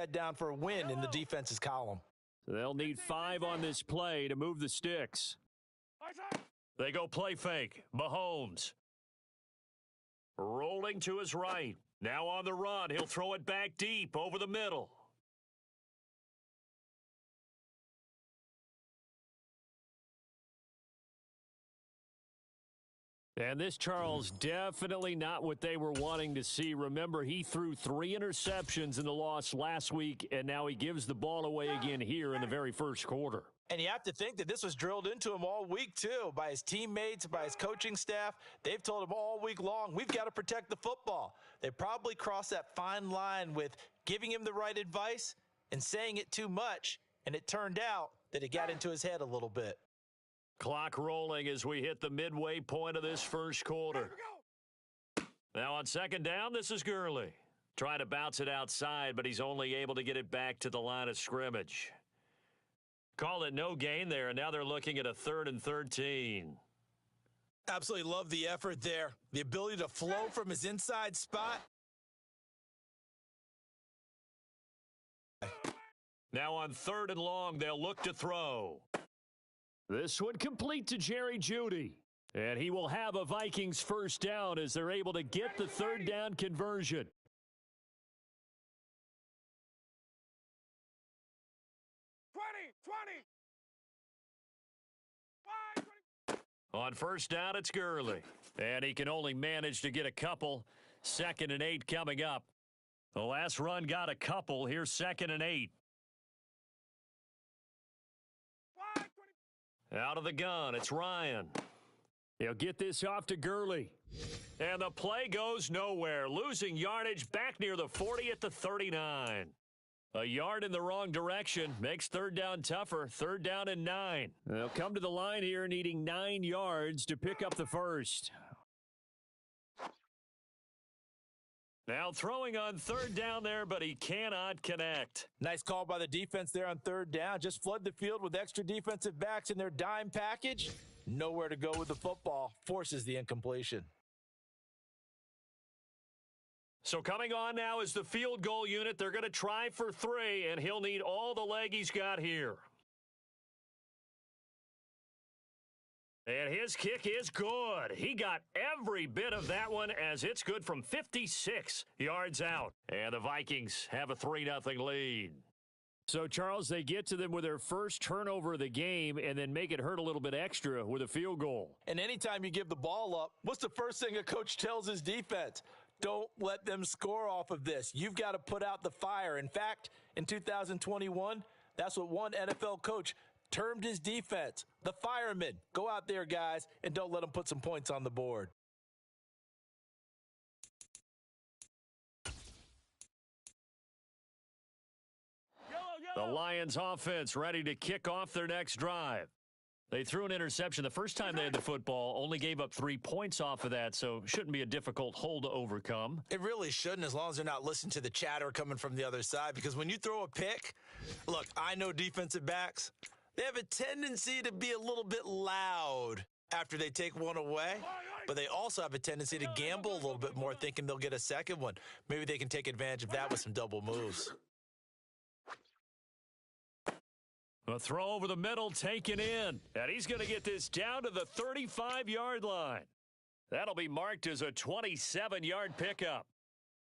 bet down for a win in the defense's column. They'll need 5 on this play to move the sticks. They go play fake. Mahomes. Rolling to his right. Now on the run. He'll throw it back deep over the middle. And this, Charles, definitely not what they were wanting to see. Remember, he threw 3 interceptions in the loss last week, and now he gives the ball away again here in the very first quarter. And you have to think that this was drilled into him all week, too, by his teammates, by his coaching staff. They've told him all week long, we've got to protect the football. They probably crossed that fine line with giving him the right advice and saying it too much, and it turned out that it got into his head a little bit. Clock rolling as we hit the midway point of this first quarter. Now on second down, this is Gurley. Trying to bounce it outside, but he's only able to get it back to the line of scrimmage. Call it no gain there, and now they're looking at a 3rd and 13. Absolutely love the effort there. The ability to flow from his inside spot. Now on 3rd and long, they'll look to throw. This one complete to Jerry Jeudy. And he will have a Vikings first down as they're able to get the 3rd down conversion. On first down, it's Gurley. And he can only manage to get a couple. 2nd and 8 coming up. The last run got a couple. Here's 2nd and 8. Out of the gun, it's Ryan. He'll get this off to Gurley. And the play goes nowhere. Losing yardage back near the 40 at the 39. A yard in the wrong direction makes 3rd down tougher. 3rd down and 9. They'll come to the line here needing 9 yards to pick up the first. Now throwing on 3rd down there, but he cannot connect. Nice call by the defense there on 3rd down. Just flood the field with extra defensive backs in their dime package. Nowhere to go with the football. Forces the incompletion. So coming on now is the field goal unit. They're going to try for 3, and he'll need all the leg he's got here. And his kick is good. He got every bit of that one as it's good from 56 yards out. And the Vikings have a 3-0 lead. So, Charles, they get to them with their first turnover of the game and then make it hurt a little bit extra with a field goal. And anytime you give the ball up, what's the first thing a coach tells his defense? Don't let them score off of this. You've got to put out the fire. In fact, in 2021, that's what one NFL coach termed his defense, the firemen. Go out there, guys, and don't let them put some points on the board. The Lions offense ready to kick off their next drive. They threw an interception the first time they had the football, only gave up 3 points off of that, so shouldn't be a difficult hole to overcome. It really shouldn't, as long as they're not listening to the chatter coming from the other side, because when you throw a pick, look, I know defensive backs, they have a tendency to be a little bit loud after they take one away, but they also have a tendency to gamble a little bit more, thinking they'll get a second one. Maybe they can take advantage of that with some double moves. A throw over the middle taken in, and he's going to get this down to the 35-yard line. That'll be marked as a 27-yard pickup.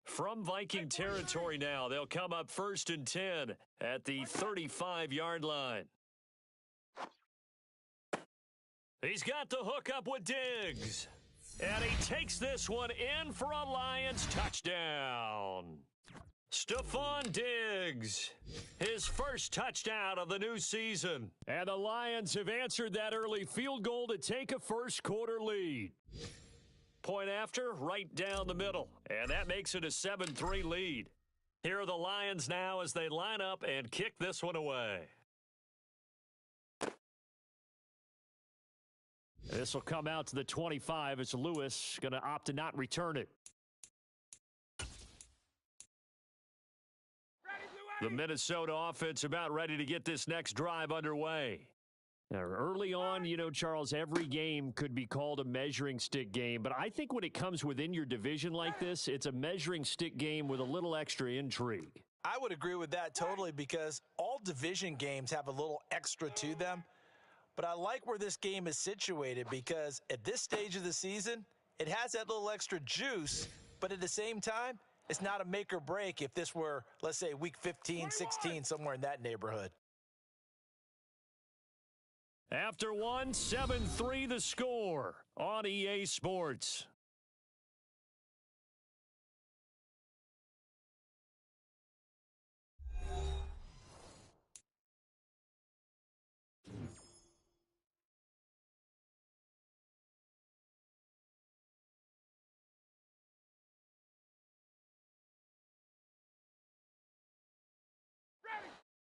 From Viking territory now, they'll come up 1st and 10 at the 35-yard line. He's got the hookup with Diggs. And he takes this one in for a Lions touchdown. Stephon Diggs, his first touchdown of the new season. And the Lions have answered that early field goal to take a first quarter lead. Point after, right down the middle. And that makes it a 7-3 lead. Here are the Lions now as they line up and kick this one away. This will come out to the 25 as Lewis going to opt to not return it. The Minnesota offense about ready to get this next drive underway. Now, early on, you know, Charles, every game could be called a measuring stick game, but I think when it comes within your division like this, it's a measuring stick game with a little extra intrigue. I would agree with that totally because all division games have a little extra to them. But I like where this game is situated because at this stage of the season, it has that little extra juice, but at the same time, it's not a make or break if this were, let's say, week 15, 16, somewhere in that neighborhood. After one, 7-3 the score on EA Sports.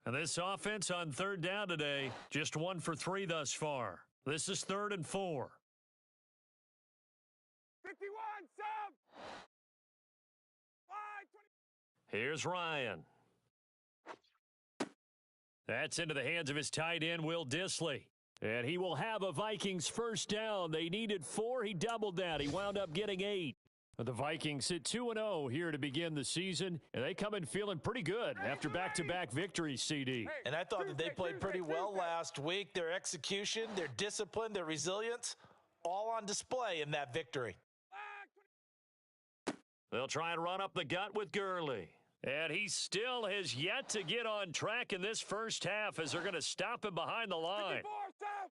And this offense on third down today, just 1 for 3 thus far. This is 3rd and 4. 51, sub. 5, 20. Here's Ryan. That's into the hands of his tight end, Will Dissly. And he will have a Vikings first down. They needed 4. He doubled that. He wound up getting 8. The Vikings sit 2-0 here to begin the season, and they come in feeling pretty good after back-to-back victories, CD. And I thought that they played pretty well last week. Their execution, their discipline, their resilience, all on display in that victory. They'll try and run up the gut with Gurley. And he still has yet to get on track in this first half as they're going to stop him behind the line. 54, sub.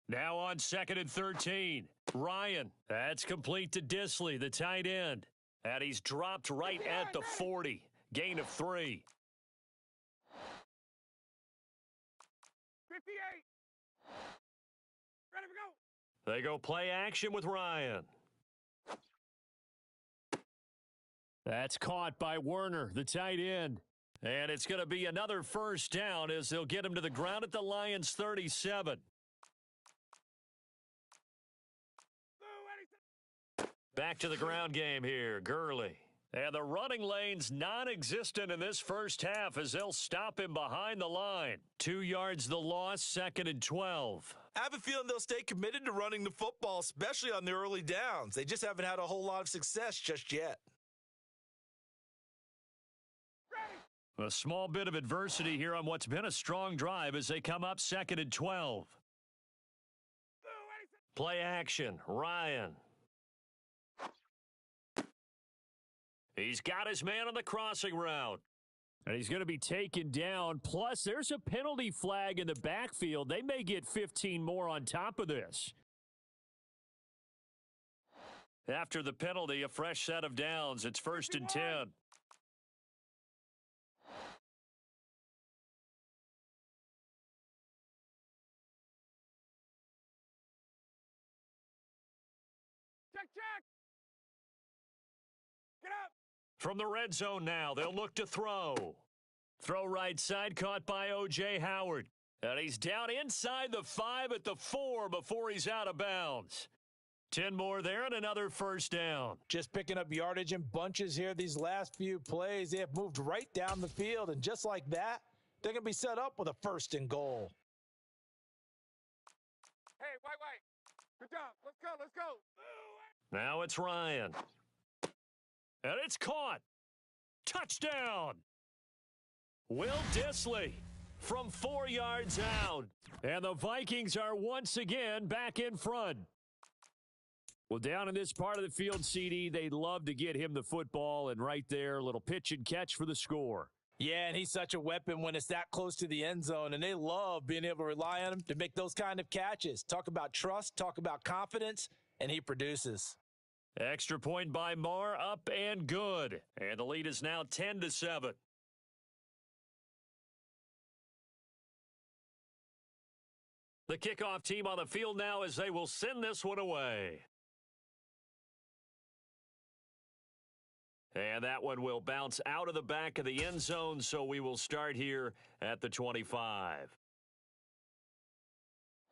Now on 2nd and 13. Ryan. That's complete to Dissly, the tight end. And he's dropped right at the 40. Gain of 3. 58. Ready to go. They go play action with Ryan. That's caught by Werner, the tight end. And it's going to be another first down as they'll get him to the ground at the Lions' 37. Back to the ground game here, Gurley. And the running lane's non-existent in this first half as they'll stop him behind the line. 2 yards the loss, 2nd and 12. I have a feeling they'll stay committed to running the football, especially on the early downs. They just haven't had a whole lot of success just yet. A small bit of adversity here on what's been a strong drive as they come up 2nd and 12. Play action, Ryan. He's got his man on the crossing route. And he's going to be taken down. Plus, there's a penalty flag in the backfield. They may get 15 more on top of this. After the penalty, a fresh set of downs. It's 1st and 10. Check. Get up. From the red zone now, they'll look to throw. Throw right side, caught by O.J. Howard. And he's down inside the 5 at the 4 before he's out of bounds. 10 more there and another first down. Just picking up yardage in bunches here these last few plays. They have moved right down the field, and just like that, they're going to be set up with a 1st and goal. Hey, White. Good job. Let's go. Now it's Ryan. And it's caught. Touchdown. Will Dissly from 4 yards out. And the Vikings are once again back in front. Well, down in this part of the field, CD, they'd love to get him the football, and right there, a little pitch and catch for the score. Yeah, and he's such a weapon when it's that close to the end zone, and they love being able to rely on him to make those kind of catches. Talk about trust, talk about confidence, and he produces. Extra point by Marr, up and good. And the lead is now 10-7. The kickoff team on the field now as they will send this one away. And that one will bounce out of the back of the end zone, so we will start here at the 25.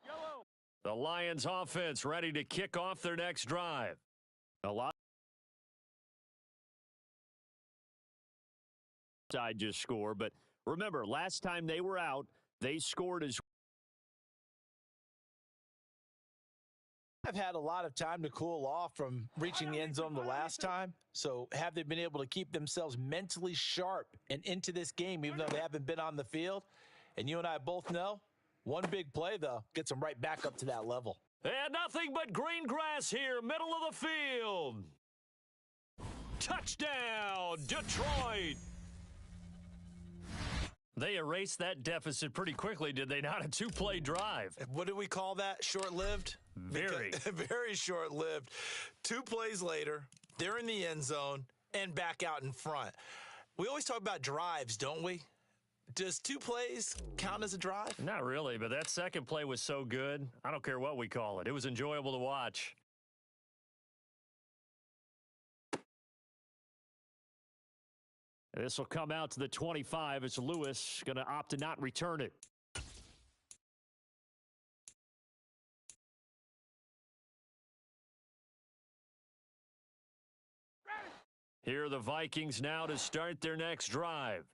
Yellow. The Lions offense ready to kick off their next drive. A lot side just score, but remember, last time they were out, they scored as I've had a lot of time to cool off from reaching the end zone the last time. So have they been able to keep themselves mentally sharp and into this game, even though they haven't been on the field? And you and I both know, one big play, though, gets them right back up to that level. And nothing but green grass here, middle of the field. Touchdown, Detroit. They erased that deficit pretty quickly, did they not? A two-play drive. What do we call that? Short-lived? Very. Very short-lived. 2 plays later, they're in the end zone and back out in front. We always talk about drives, don't we? Does 2 plays count as a drive? Not really, but that second play was so good. I don't care what we call it. It was enjoyable to watch. This will come out to the 25. It's Lewis going to opt to not return it. Here are the Vikings now to start their next drive.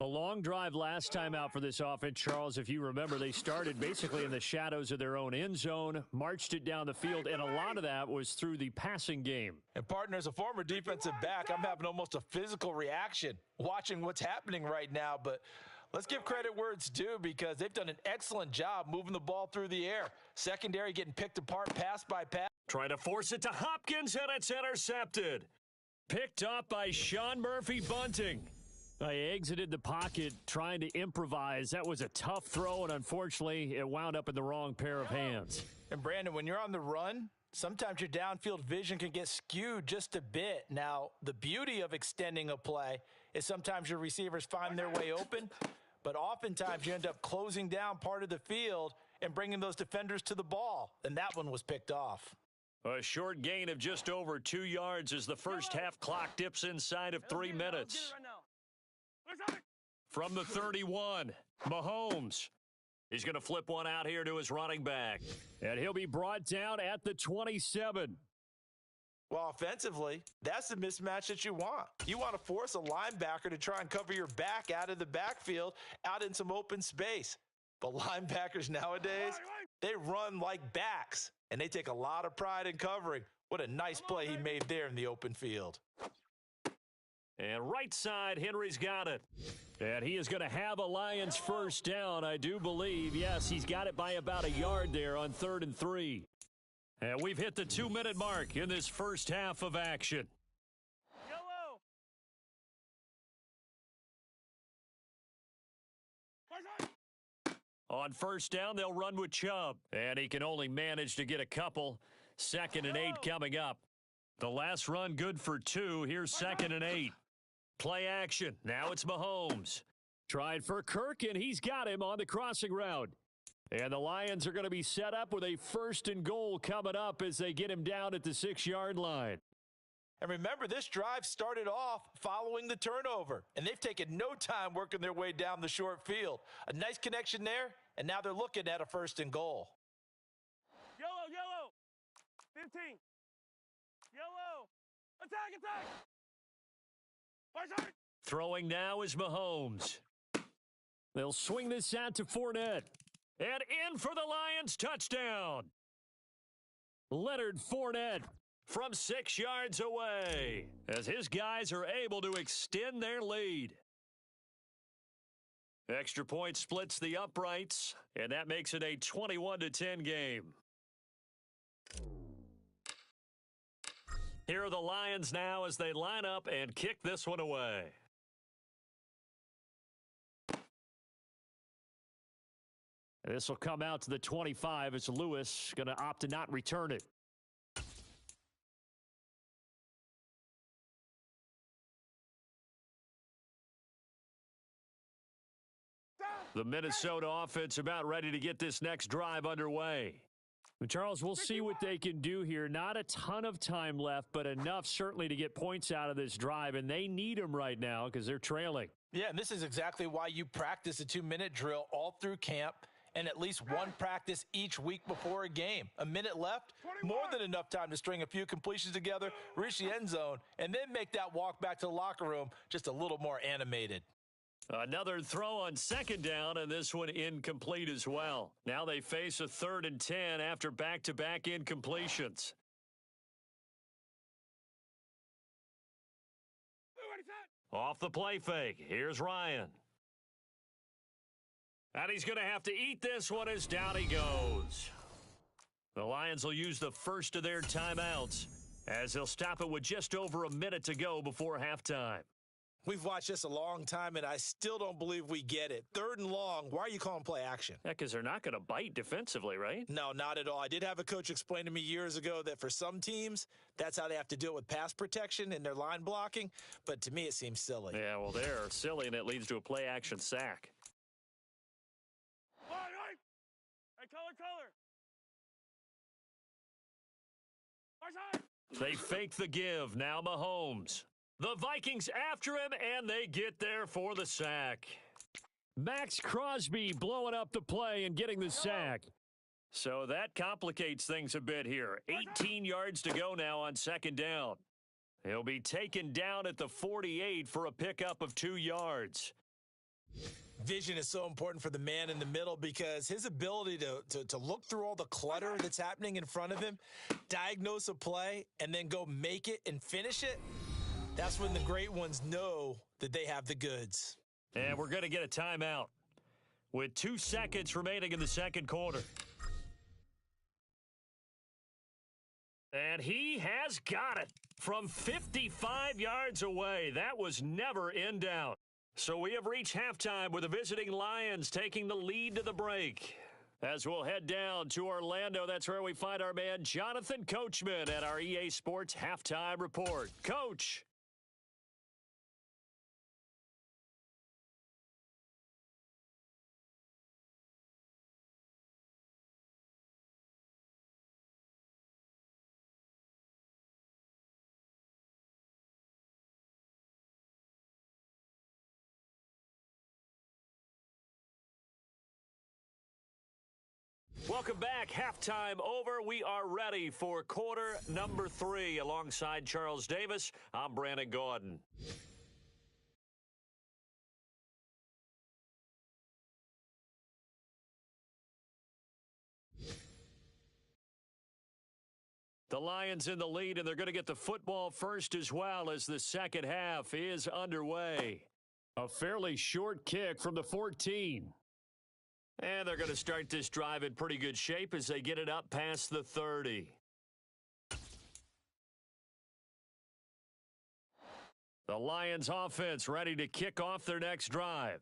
A long drive last time out for this offense, Charles. If you remember, they started basically in the shadows of their own end zone, marched it down the field, and a lot of that was through the passing game. And partner, as a former defensive back, I'm having almost a physical reaction watching what's happening right now. But let's give credit where it's due, because they've done an excellent job moving the ball through the air. Secondary getting picked apart pass by pass. Trying to force it to Hopkins, and it's intercepted. Picked up by Sean Murphy Bunting. I exited the pocket trying to improvise. That was a tough throw, and unfortunately, it wound up in the wrong pair of hands. And Brandon, when you're on the run, sometimes your downfield vision can get skewed just a bit. Now, the beauty of extending a play is sometimes your receivers find their way open, but oftentimes you end up closing down part of the field and bringing those defenders to the ball, and that one was picked off. A short gain of just over 2 yards as the first half clock dips inside of 3 minutes. From the 31, Mahomes. He's going to flip one out here to his running back. And he'll be brought down at the 27. Well, offensively, that's the mismatch that you want. You want to force a linebacker to try and cover your back out of the backfield, out in some open space. But linebackers nowadays, they run like backs, and they take a lot of pride in covering. What a nice play he made there in the open field. And right side, Henry's got it. And he is going to have a Lions first down, I do believe. Yes, he's got it by about a yard there on 3rd and 3. And we've hit the 2-minute mark in this first half of action. Yellow. On first down, they'll run with Chubb. And he can only manage to get a couple. 2nd and 8 coming up. The last run good for 2. Here's 2nd and 8. Play action. Now it's Mahomes. Tried for Kirk, and he's got him on the crossing route. And the Lions are going to be set up with a 1st and goal coming up as they get him down at the 6-yard line. And remember, this drive started off following the turnover, and they've taken no time working their way down the short field. A nice connection there, and now they're looking at a 1st and goal. Yellow. 15. Yellow. Attack. Throwing now is Mahomes. They'll swing this out to Fournette. And in for the Lions touchdown. Leonard Fournette from 6 yards away as his guys are able to extend their lead. Extra point splits the uprights, and that makes it a 21-10 game. Here are the Lions now as they line up and kick this one away. This will come out to the 25. It's Lewis going to opt to not return it. The Minnesota offense about ready to get this next drive underway. Charles, we'll see what they can do here. Not a ton of time left, but enough certainly to get points out of this drive, and they need them right now because they're trailing. Yeah, and this is exactly why you practice a 2-minute drill all through camp and at least one practice each week before a game. A minute left, more than enough time to string a few completions together, reach the end zone, and then make that walk back to the locker room just a little more animated. Another throw on second down, and this one incomplete as well. Now they face a 3rd and 10 after back-to-back incompletions. Off the play fake, here's Ryan. And he's going to have to eat this one as down he goes. The Lions will use the first of their timeouts as they'll stop it with just over a minute to go before halftime. We've watched this a long time, and I still don't believe we get it. 3rd and long, why are you calling play action? Yeah, because they're not going to bite defensively, right? No, not at all. I did have a coach explain to me years ago that for some teams, that's how they have to deal with pass protection and their line blocking, but to me it seems silly. Yeah, well, they're silly, and it leads to a play action sack. Hey, color. They fake the give. Now Mahomes. The Vikings after him, and they get there for the sack. Max Crosby blowing up the play and getting the sack. So that complicates things a bit here. 18 yards to go now on second down. He'll be taken down at the 48 for a pickup of 2 yards. Vision is so important for the man in the middle because his ability to look through all the clutter that's happening in front of him, diagnose a play, and then go make it and finish it, that's when the great ones know that they have the goods. And we're going to get a timeout with 2 seconds remaining in the second quarter. And he has got it from 55 yards away. That was never in doubt. So we have reached halftime with the visiting Lions taking the lead to the break. As we'll head down to Orlando, that's where we find our man Jonathan Coachman at our EA Sports Halftime Report. Coach. Welcome back. Halftime over. We are ready for quarter number 3. Alongside Charles Davis, I'm Brandon Gordon. The Lions in the lead, and they're going to get the football first as well as the second half is underway. A fairly short kick from the 14. And they're going to start this drive in pretty good shape as they get it up past the 30. The Lions offense ready to kick off their next drive.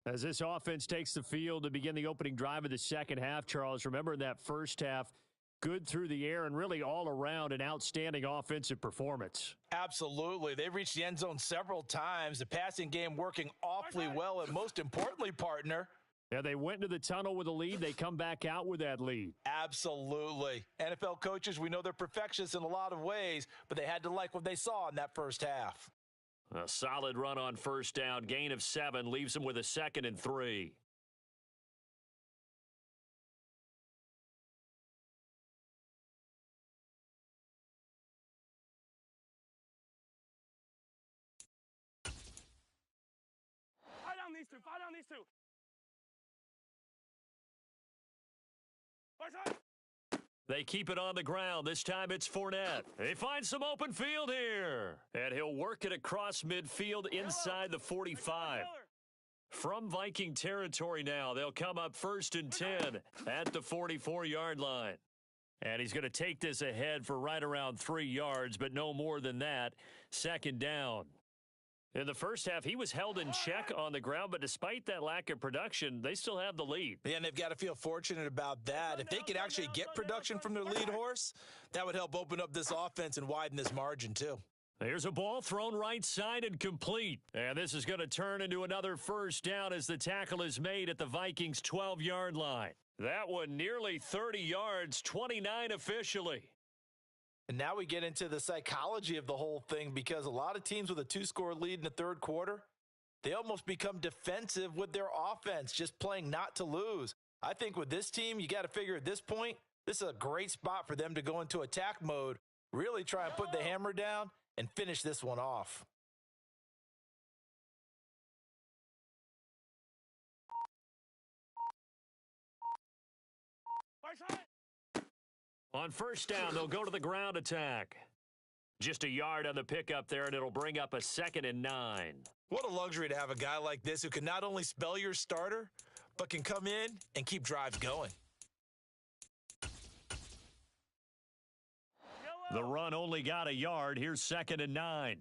As this offense takes the field to begin the opening drive of the second half, Charles, remember in that first half, good through the air and really all around an outstanding offensive performance. Absolutely. They've reached the end zone several times. The passing game working awfully well, and most importantly, partner, yeah, they went into the tunnel with a lead. They come back out with that lead. Absolutely. NFL coaches, we know they're perfectionists in a lot of ways, but they had to like what they saw in that first half. A solid run on first down. Gain of 7 leaves them with a 2nd and 3. Fight on these two. They keep it on the ground. This time it's Fournette. He finds some open field here. And he'll work it across midfield inside the 45. From Viking territory now, they'll come up 1st and 10 at the 44-yard line. And he's going to take this ahead for right around 3 yards, but no more than that. 2nd down. In the first half, he was held in check on the ground, but despite that lack of production, they still have the lead. Yeah, and they've got to feel fortunate about that. If they could actually get production from their lead horse, that would help open up this offense and widen this margin, too. There's a ball thrown right side and complete. And this is going to turn into another first down as the tackle is made at the Vikings' 12-yard line. That one nearly 30 yards, 29 officially. And now we get into the psychology of the whole thing, because a lot of teams with a 2-score lead in the third quarter, they almost become defensive with their offense, just playing not to lose. I think with this team, you got to figure at this point, this is a great spot for them to go into attack mode, really try and put the hammer down and finish this one off. High side. On first down, they'll go to the ground attack. Just a yard on the pickup there, and it'll bring up a 2nd and 9. What a luxury to have a guy like this who can not only spell your starter, but can come in and keep drives going. The run only got a yard. Here's 2nd and 9.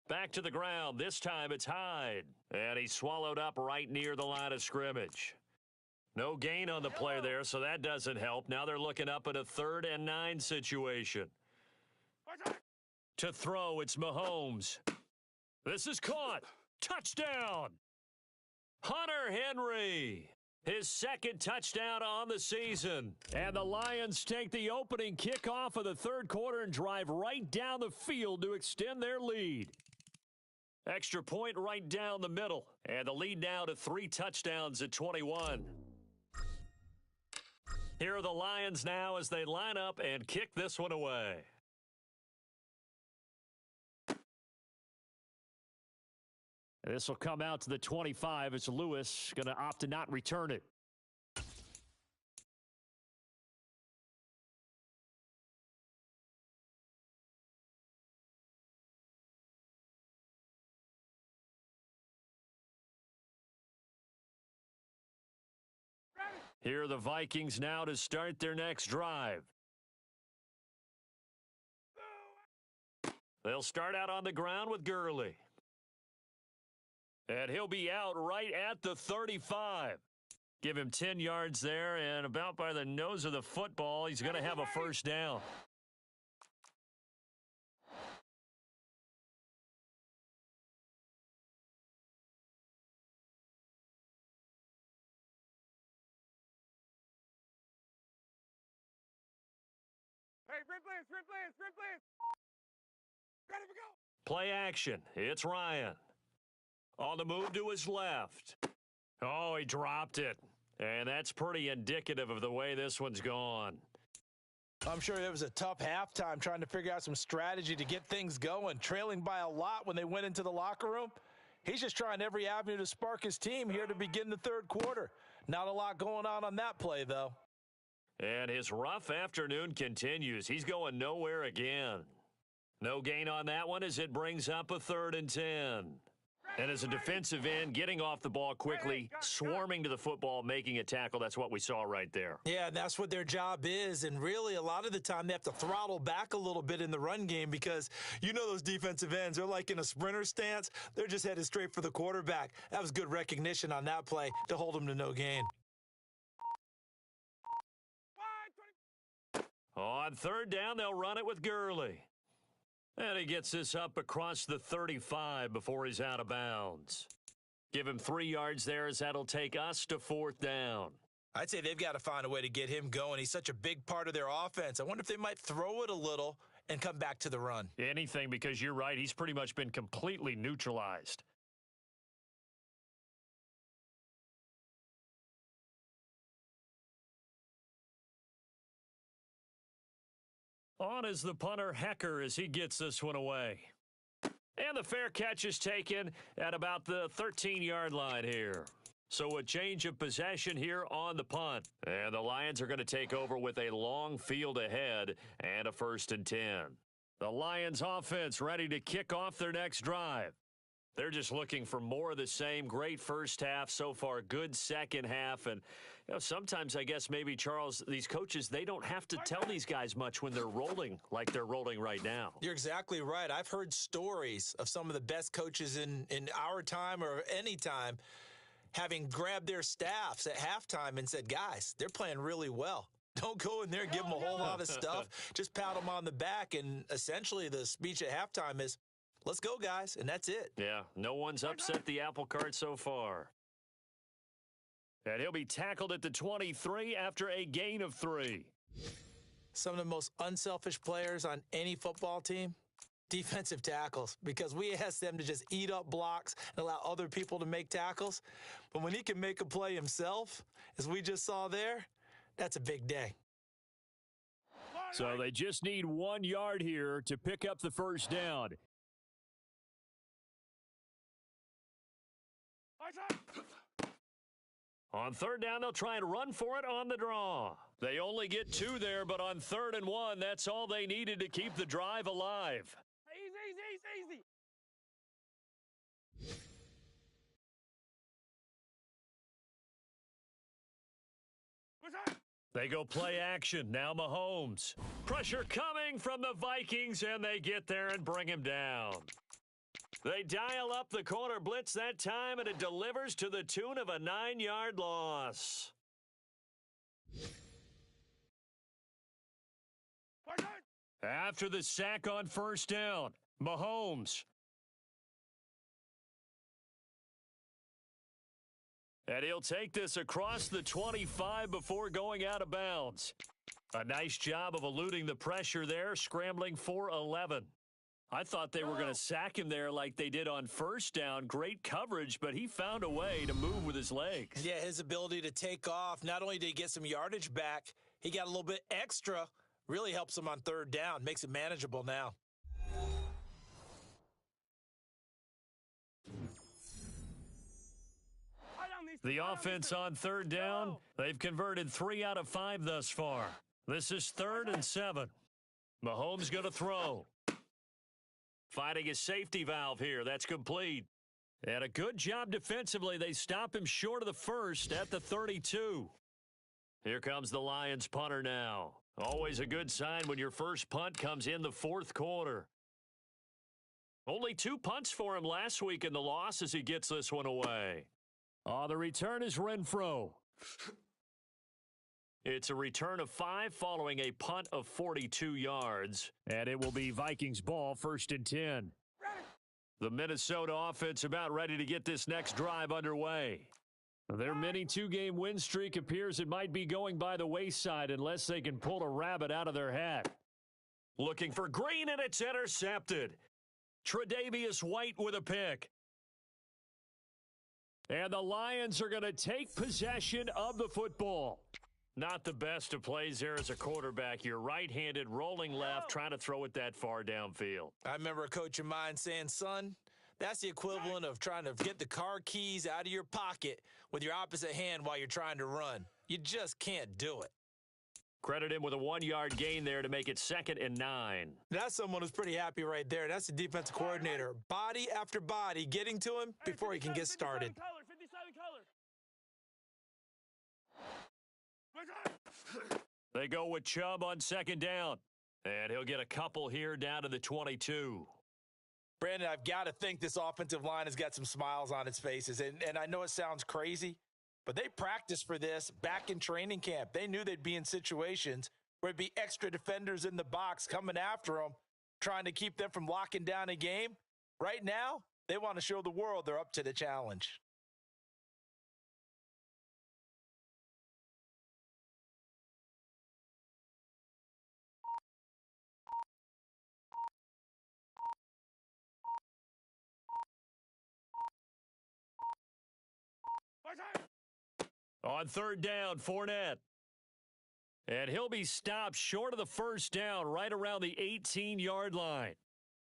Back to the ground. This time it's Hyde. And he's swallowed up right near the line of scrimmage. No gain on the play there, so that doesn't help. Now they're looking up at a 3rd and 9 situation. To throw, it's Mahomes. This is caught. Touchdown. Hunter Henry. His 2nd touchdown on the season. And the Lions take the opening kickoff of the 3rd quarter and drive right down the field to extend their lead. Extra point right down the middle. And the lead now to 3 touchdowns at 21. Here are the Lions now as they line up and kick this one away. This will come out to the 25 as Lewis going to opt to not return it. Here are the Vikings now to start their next drive. They'll start out on the ground with Gurley. And he'll be out right at the 35. Give him 10 yards there, and about by the nose of the football, he's going to have a first down. Hey, sprint please. Ready to go. Play action. It's Ryan. On the move to his left. Oh, he dropped it. And that's pretty indicative of the way this one's gone. I'm sure it was a tough halftime trying to figure out some strategy to get things going. Trailing by a lot when they went into the locker room. He's just trying every avenue to spark his team here to begin the 3rd quarter. Not a lot going on that play, though. And his rough afternoon continues. He's going nowhere again. No gain on that one as it brings up a 3rd and 10. And as a defensive end, getting off the ball quickly, swarming to the football, making a tackle, that's what we saw right there. Yeah, that's what their job is. And really, a lot of the time, they have to throttle back a little bit in the run game because you know those defensive ends, they're like in a sprinter stance. They're just headed straight for the quarterback. That was good recognition on that play to hold them to no gain. On 3rd down, they'll run it with Gurley. And he gets this up across the 35 before he's out of bounds. Give him 3 yards there as that'll take us to 4th down. I'd say they've got to find a way to get him going. He's such a big part of their offense. I wonder if they might throw it a little and come back to the run. Anything, because you're right, he's pretty much been completely neutralized. On is the punter, Hecker, as he gets this one away. And the fair catch is taken at about the 13-yard line here. So a change of possession here on the punt. And the Lions are going to take over with a long field ahead and a 1st and 10. The Lions offense ready to kick off their next drive. They're just looking for more of the same. Great first half so far, good second half. And sometimes I guess maybe, Charles, these coaches, they don't have to tell these guys much when they're rolling like they're rolling right now. You're exactly right. I've heard stories of some of the best coaches in our time or any time having grabbed their staffs at halftime and said, guys, they're playing really well. Don't go in there and give them a whole lot of stuff. Just pat them on the back. And essentially the speech at halftime is, let's go, guys, and that's it. Yeah, no one's upset the apple cart so far. And he'll be tackled at the 23 after a gain of 3. Some of the most unselfish players on any football team, defensive tackles, because we ask them to just eat up blocks and allow other people to make tackles. But when he can make a play himself, as we just saw there, that's a big day. So they just need 1 yard here to pick up the first down. On third down, they'll try and run for it on the draw. They only get 2 there, but on 3rd and 1, that's all they needed to keep the drive alive. Easy. They go play action. Now Mahomes. Pressure coming from the Vikings, and they get there and bring him down. They dial up the corner blitz that time, and it delivers to the tune of a 9-yard loss. After the sack on first down, Mahomes. And he'll take this across the 25 before going out of bounds. A nice job of eluding the pressure there, scrambling for 11. I thought they were going to sack him there like they did on first down. Great coverage, but he found a way to move with his legs. Yeah, his ability to take off, not only did he get some yardage back, he got a little bit extra. Really helps him on third down, makes it manageable now. The offense on third down, they've converted 3 out of 5 thus far. This is 3rd and 7. Mahomes going to throw. Finding his safety valve here. That's complete. And a good job defensively. They stop him short of the first at the 32. Here comes the Lions punter now. Always a good sign when your first punt comes in the 4th quarter. Only 2 punts for him last week in the loss as he gets this one away. The return is Renfro. It's a return of 5 following a punt of 42 yards. And it will be Vikings ball, 1st and 10. The Minnesota offense about ready to get this next drive underway. Their mini 2-game win streak appears it might be going by the wayside unless they can pull a rabbit out of their hat. Looking for Green, and it's intercepted. Tre'Davious White with a pick. And the Lions are going to take possession of the football. Not the best of plays there as a quarterback. You're right-handed, rolling left, trying to throw it that far downfield. I remember a coach of mine saying, son, that's the equivalent of trying to get the car keys out of your pocket with your opposite hand while you're trying to run. You just can't do it. Credit him with a 1-yard gain there to make it 2nd and 9. That's someone who's pretty happy right there. That's the defensive coordinator. Body after body getting to him before he can get started. 57 color. They go with Chubb on 2nd down. And he'll get a couple here down to the 22. Brandon, I've got to think this offensive line has got some smiles on its faces. And I know it sounds crazy, but they practiced for this back in training camp. They knew they'd be in situations where it'd be extra defenders in the box coming after them, trying to keep them from locking down a game. Right now, they want to show the world they're up to the challenge. On 3rd down, Fournette. And he'll be stopped short of the first down, right around the 18-yard line.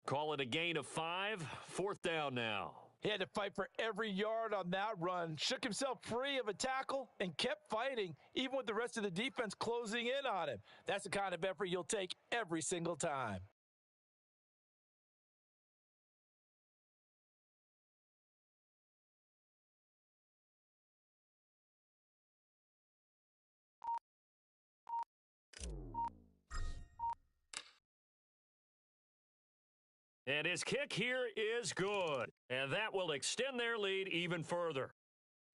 Call it a gain of 5. 4th down now. He had to fight for every yard on that run, shook himself free of a tackle, and kept fighting, even with the rest of the defense closing in on him. That's the kind of effort you'll take every single time. And his kick here is good. And that will extend their lead even further.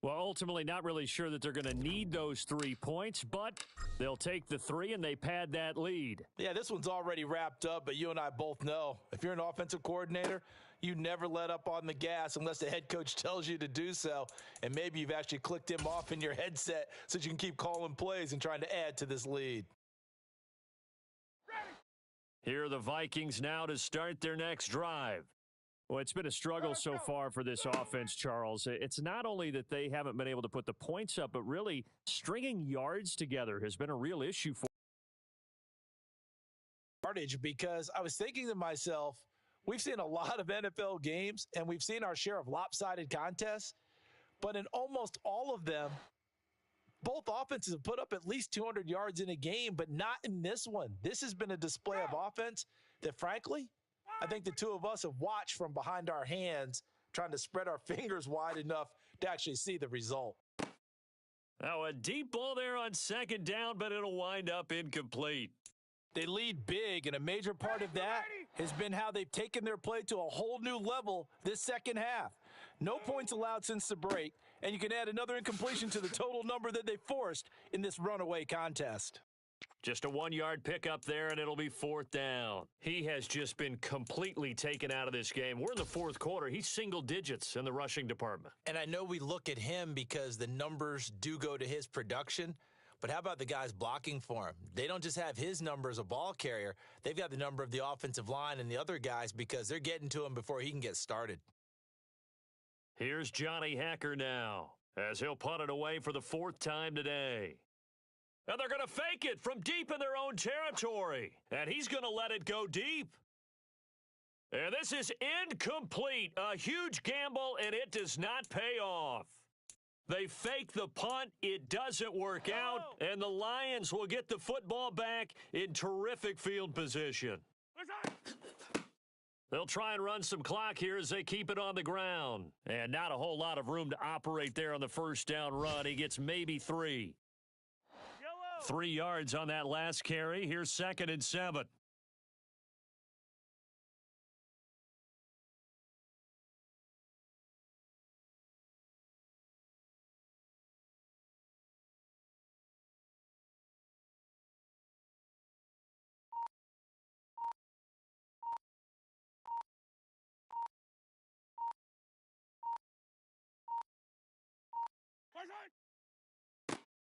Well, ultimately, not really sure that they're going to need those 3 points, but they'll take the 3 and they pad that lead. Yeah, this one's already wrapped up, but you and I both know if you're an offensive coordinator, you never let up on the gas unless the head coach tells you to do so. And maybe you've actually clicked him off in your headset so you can keep calling plays and trying to add to this lead. Here are the Vikings now to start their next drive. Well, it's been a struggle so far for this offense, Charles. It's not only that they haven't been able to put the points up, but really stringing yards together has been a real issue for yardage because I was thinking to myself, we've seen a lot of NFL games and we've seen our share of lopsided contests, but in almost all of them, both offenses have put up at least 200 yards in a game, but not in this one. This has been a display of offense that, frankly, I think the two of us have watched from behind our hands, trying to spread our fingers wide enough to actually see the result. Now, a deep ball there on second down, but it'll wind up incomplete. They lead big, and a major part of that has been how they've taken their play to a whole new level this second half. No points allowed since the break, and you can add another incompletion to the total number that they forced in this runaway contest. Just a 1-yard pickup there, and it'll be fourth down. He has just been completely taken out of this game. We're in the fourth quarter. He's single digits in the rushing department. And I know we look at him because the numbers do go to his production, but how about the guys blocking for him? They don't just have his number as a ball carrier. They've got the number of the offensive line and the other guys because they're getting to him before he can get started. Here's Johnny Hacker now as he'll punt it away for the fourth time today. And they're going to fake it from deep in their own territory. And he's going to let it go deep. And this is incomplete. A huge gamble, and it does not pay off. They fake the punt. It doesn't work out. And the Lions will get the football back in terrific field position. They'll try and run some clock here as they keep it on the ground. And not a whole lot of room to operate there on the first down run. He gets maybe 3. 3 yards on that last carry. Here's 2nd and 7.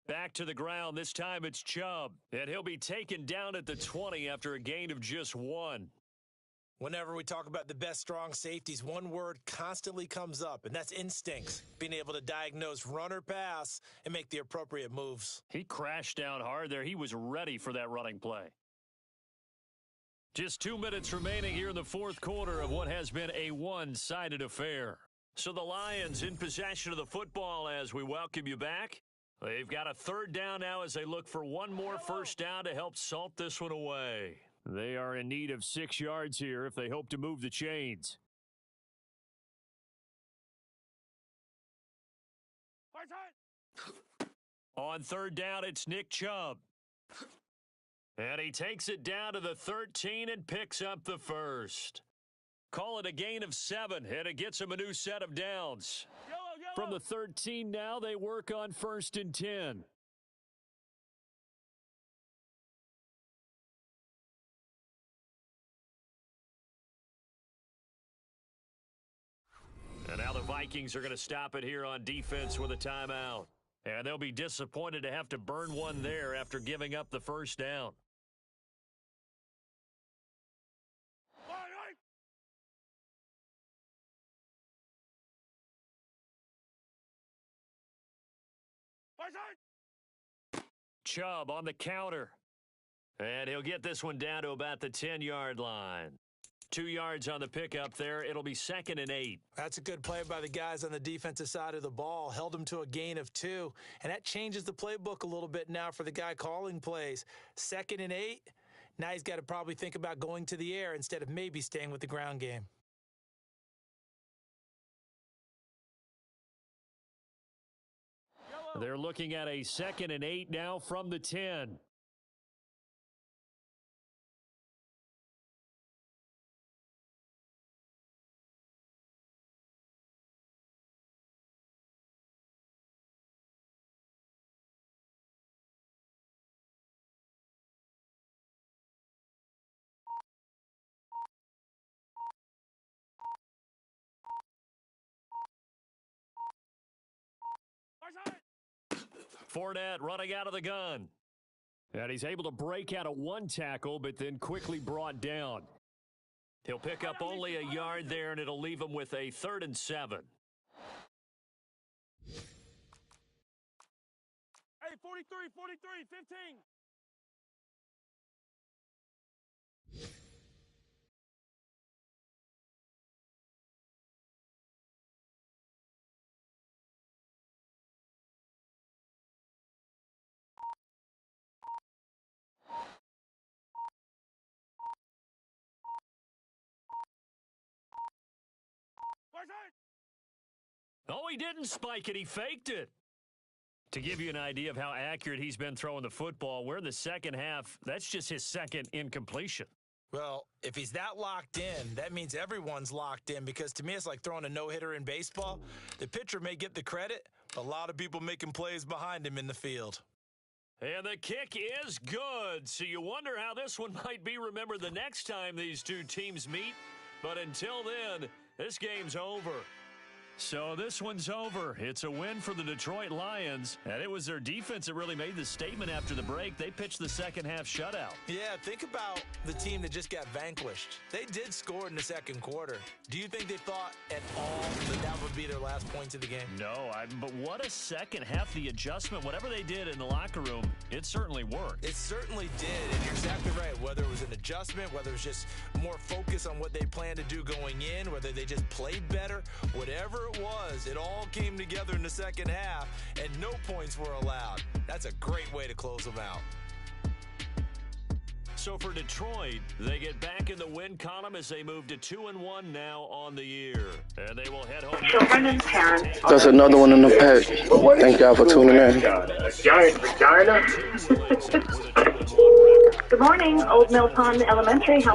Back to the ground. This time it's Chubb. And he'll be taken down at the 20 after a gain of just 1. Whenever we talk about the best strong safeties, one word constantly comes up, and that's instincts. Being able to diagnose run or pass and make the appropriate moves. He crashed down hard there. He was ready for that running play. Just 2 minutes remaining here in the fourth quarter of what has been a one-sided affair. So the Lions in possession of the football as we welcome you back. They've got a third down now as they look for one more first down to help salt this one away. They are in need of 6 yards here if they hope to move the chains. On third down, it's Nick Chubb. And he takes it down to the 13 and picks up the first. Call it a gain of 7, and it gets him a new set of downs. From the 13 now, they work on 1st and 10. And now the Vikings are going to stop it here on defense with a timeout. And they'll be disappointed to have to burn one there after giving up the first down. Chubb on the counter. And he'll get this one down to about the 10-yard line. 2 yards on the pickup there. It'll be 2nd and 8. That's a good play by the guys on the defensive side of the ball. Held them to a gain of 2. And that changes the playbook a little bit now for the guy calling plays. 2nd and 8. Now he's got to probably think about going to the air instead of maybe staying with the ground game. They're looking at a 2nd and 8 now from the 10. Fournette running out of the gun. And he's able to break out of one tackle, but then quickly brought down. He'll pick up only a yard there, and it'll leave him with a 3rd and 7. Hey, 43, 15. Oh, he didn't spike it. He faked it. To give you an idea of how accurate he's been throwing the football, we're in the second half. That's just his second incompletion. Well, if he's that locked in, that means everyone's locked in, because to me it's like throwing a no-hitter in baseball. The pitcher may get the credit, but a lot of people making plays behind him in the field. And the kick is good, so you wonder how this one might be remembered the next time these two teams meet. But until then, this game's over. So this one's over. It's a win for the Detroit Lions, and it was their defense that really made the statement after the break. They pitched the second half shutout. Yeah, think about the team that just got vanquished. They did score in the second quarter. Do you think they thought at all that that would be their last points of the game? No, but what a second half. The adjustment, whatever they did in the locker room, it certainly worked. It certainly did, and you're exactly right. Whether it was an adjustment, whether it was just more focus on what they planned to do going in, whether they just played better, whatever it was, it all came together in the second half, and no points were allowed. That's a great way to close them out. So for Detroit, they get back in the win column as they move to 2-1 now on the year. And they will head home. Children and parents. That's another one in the pack. Thank y'all for tuning in. A giant vagina. Good morning, Old Mill Pond Elementary. How may